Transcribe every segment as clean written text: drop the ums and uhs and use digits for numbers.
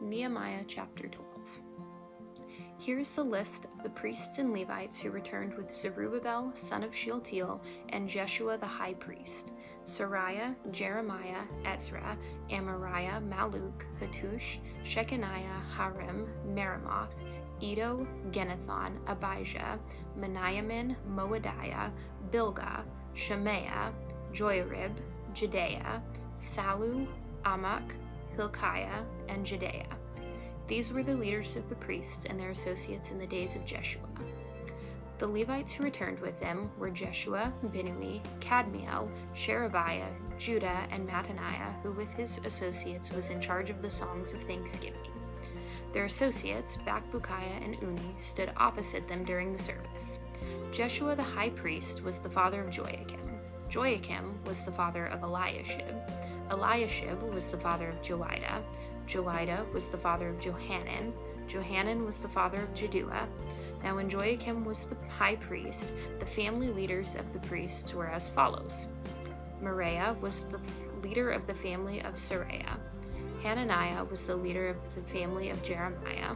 Nehemiah chapter 12. Here is the list of the priests and Levites who returned with Zerubbabel, son of Shealtiel, and Jeshua the high priest, Sariah, Jeremiah, Ezra, Amariah, Malluch, Hattush, Shechaniah, Harim, Meremoth, Iddo, Ginnethon, Abijah, Meniamin, Moadiah, Bilgah, Shemaiah, Joiarib, Jedaiah, Sallu, Amok, Hilkiah, and Jedaiah. These were the leaders of the priests and their associates in the days of Jeshua. The Levites who returned with them were Jeshua, Binnui, Kadmiel, Sherebiah, Judah, and Mattaniah, who with his associates was in charge of the songs of thanksgiving. Their associates, Bakbukiah and Uni, stood opposite them during the service. Jeshua the high priest was the father of Joiakim. Joiakim was the father of Eliashib. Eliashib was the father of Joiada. Joiada was the father of Johanan. Johanan was the father of Jaddua. Now when Joiakim was the high priest, the family leaders of the priests were as follows. Moriah was the leader of the family of Sariah. Hananiah was the leader of the family of Jeremiah.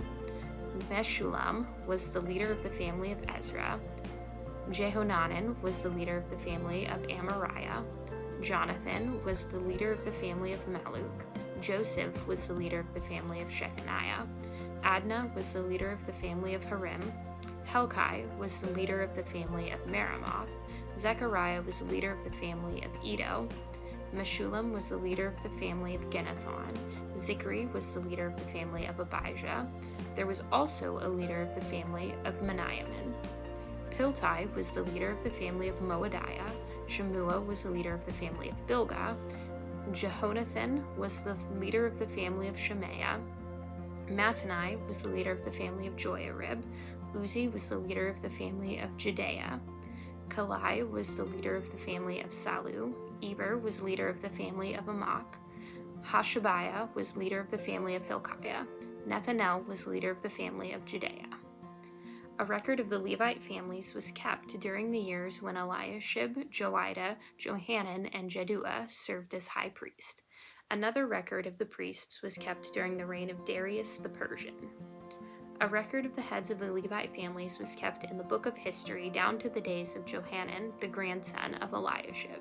Meshullam was the leader of the family of Ezra. Jehohanan was the leader of the family of Amariah. Jonathan was the leader of the family of Malluch. Joseph was the leader of the family of Shechaniah. Adnah was the leader of the family of Harim. Helkai was the leader of the family of Meremoth. Zechariah was the leader of the family of Iddo. Meshullam was the leader of the family of Ginnethon. Zichri was the leader of the family of Abijah. There was also a leader of the family of Meniamin. Piltai was the leader of the family of Moadiah. Shemua was the leader of the family of Bilgah. Jehonathan was the leader of the family of Shemaiah. Mattani was the leader of the family of Joiarib. Uzi was the leader of the family of Jedaiah. Kalai was the leader of the family of Sallu. Eber was leader of the family of Amok. Hashabiah was leader of the family of Hilkiah. Nethanel was leader of the family of Jedaiah. A record of the Levite families was kept during the years when Eliashib, Joiada, Johanan, and Jaddua served as high priest. Another record of the priests was kept during the reign of Darius the Persian. A record of the heads of the Levite families was kept in the book of history down to the days of Johanan, the grandson of Eliashib.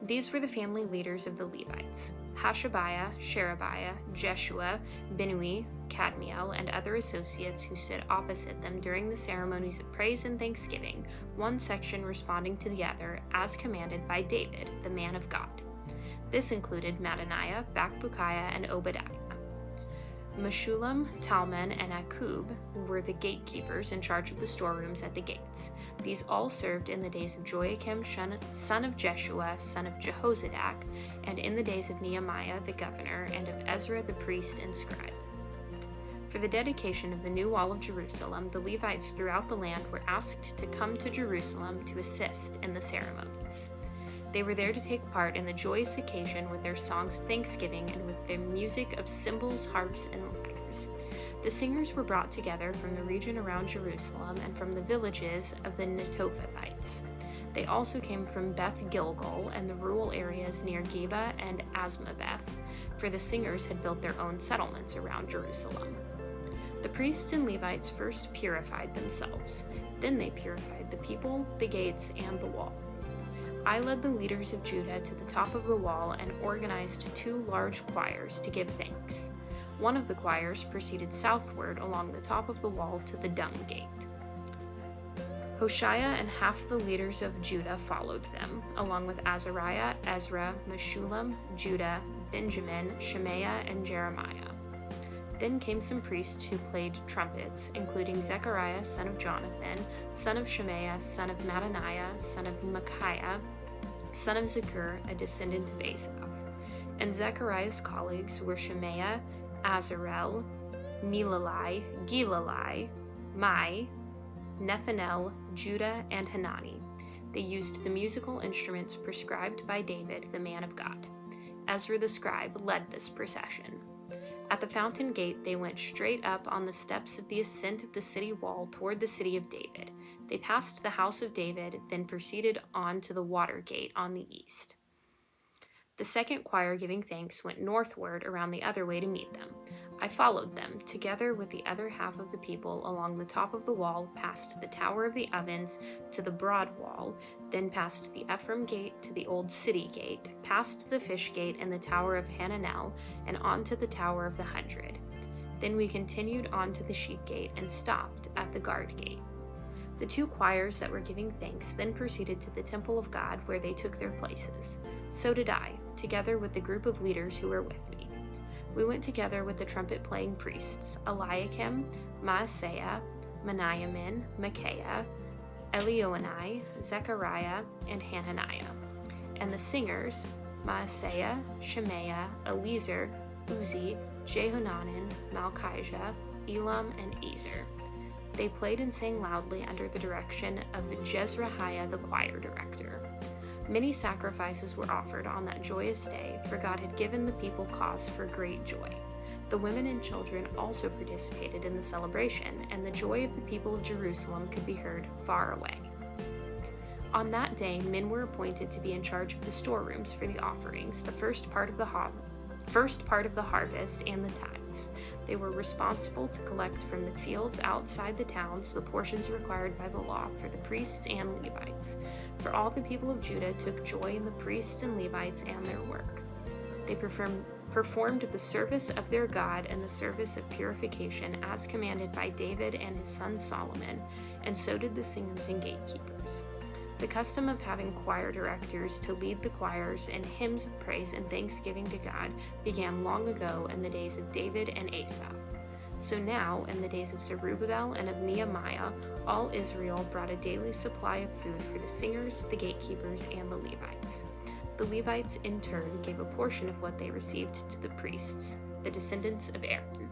These were the family leaders of the Levites: Hashabiah, Sherebiah, Jeshua, Binnui, Kadmiel, and other associates who stood opposite them during the ceremonies of praise and thanksgiving, one section responding to the other as commanded by David, the man of God. This included Mattaniah, Bakbukiah, and Obadiah. Meshullam, Talmon, and Akub were the gatekeepers in charge of the storerooms at the gates. These all served in the days of Joiakim, son of Jeshua, son of Jehozadak, and in the days of Nehemiah the governor, and of Ezra the priest and scribe. For the dedication of the new wall of Jerusalem, the Levites throughout the land were asked to come to Jerusalem to assist in the ceremonies. They were there to take part in the joyous occasion with their songs of thanksgiving and with their music of cymbals, harps, and lyres. The singers were brought together from the region around Jerusalem and from the villages of the Netophathites. They also came from Beth Gilgal and the rural areas near Geba and Asmaveth, for the singers had built their own settlements around Jerusalem. The priests and Levites first purified themselves. Then they purified the people, the gates, and the wall. I led the leaders of Judah to the top of the wall and organized 2 large choirs to give thanks. One of the choirs proceeded southward along the top of the wall to the Dung Gate. Hoshea and half the leaders of Judah followed them, along with Azariah, Ezra, Meshullam, Judah, Benjamin, Shemaiah, and Jeremiah. Then came some priests who played trumpets, including Zechariah, son of Jonathan, son of Shemaiah, son of Mattaniah, son of Micaiah, son of Zakur, a descendant of Asaph. And Zechariah's colleagues were Shemaiah, Azarel, Milalai, Gilalai, Mai, Nethanel, Judah, and Hanani. They used the musical instruments prescribed by David, the man of God. Ezra the scribe led this procession. At the fountain gate, they went straight up on the steps of the ascent of the city wall toward the city of David. They passed the house of David, then proceeded on to the water gate on the east. The second choir giving thanks went northward around the other way to meet them. I followed them, together with the other half of the people, along the top of the wall, past the Tower of the Ovens to the Broad Wall, then past the Ephraim Gate to the Old City Gate, past the Fish Gate and the Tower of Hananel, and on to the Tower of the 100. Then we continued on to the Sheep Gate and stopped at the Guard Gate. The two choirs that were giving thanks then proceeded to the temple of God, where they took their places. So did I, together with the group of leaders who were with me. We went together with the trumpet-playing priests, Eliakim, Maaseiah, Meniamin, Micaiah, Elioenai, Zechariah, and Hananiah, and the singers, Maaseiah, Shemaiah, Eliezer, Uzi, Jehohanan, Malchijah, Elam, and Ezer. They played and sang loudly under the direction of Jezrahiah, the choir director. Many sacrifices were offered on that joyous day, for God had given the people cause for great joy. The women and children also participated in the celebration, and the joy of the people of Jerusalem could be heard far away. On that day, men were appointed to be in charge of the storerooms for the offerings, the first part of the harvest, and the tithes. They were responsible to collect from the fields outside the towns the portions required by the law for the priests and Levites. For all the people of Judah took joy in the priests and Levites and their work. They performed the service of their God and the service of purification as commanded by David and his son Solomon, and so did the singers and gatekeepers. The custom of having choir directors to lead the choirs in hymns of praise and thanksgiving to God began long ago in the days of David and Asaph. So now, in the days of Zerubbabel and of Nehemiah, all Israel brought a daily supply of food for the singers, the gatekeepers, and the Levites. The Levites, in turn, gave a portion of what they received to the priests, the descendants of Aaron.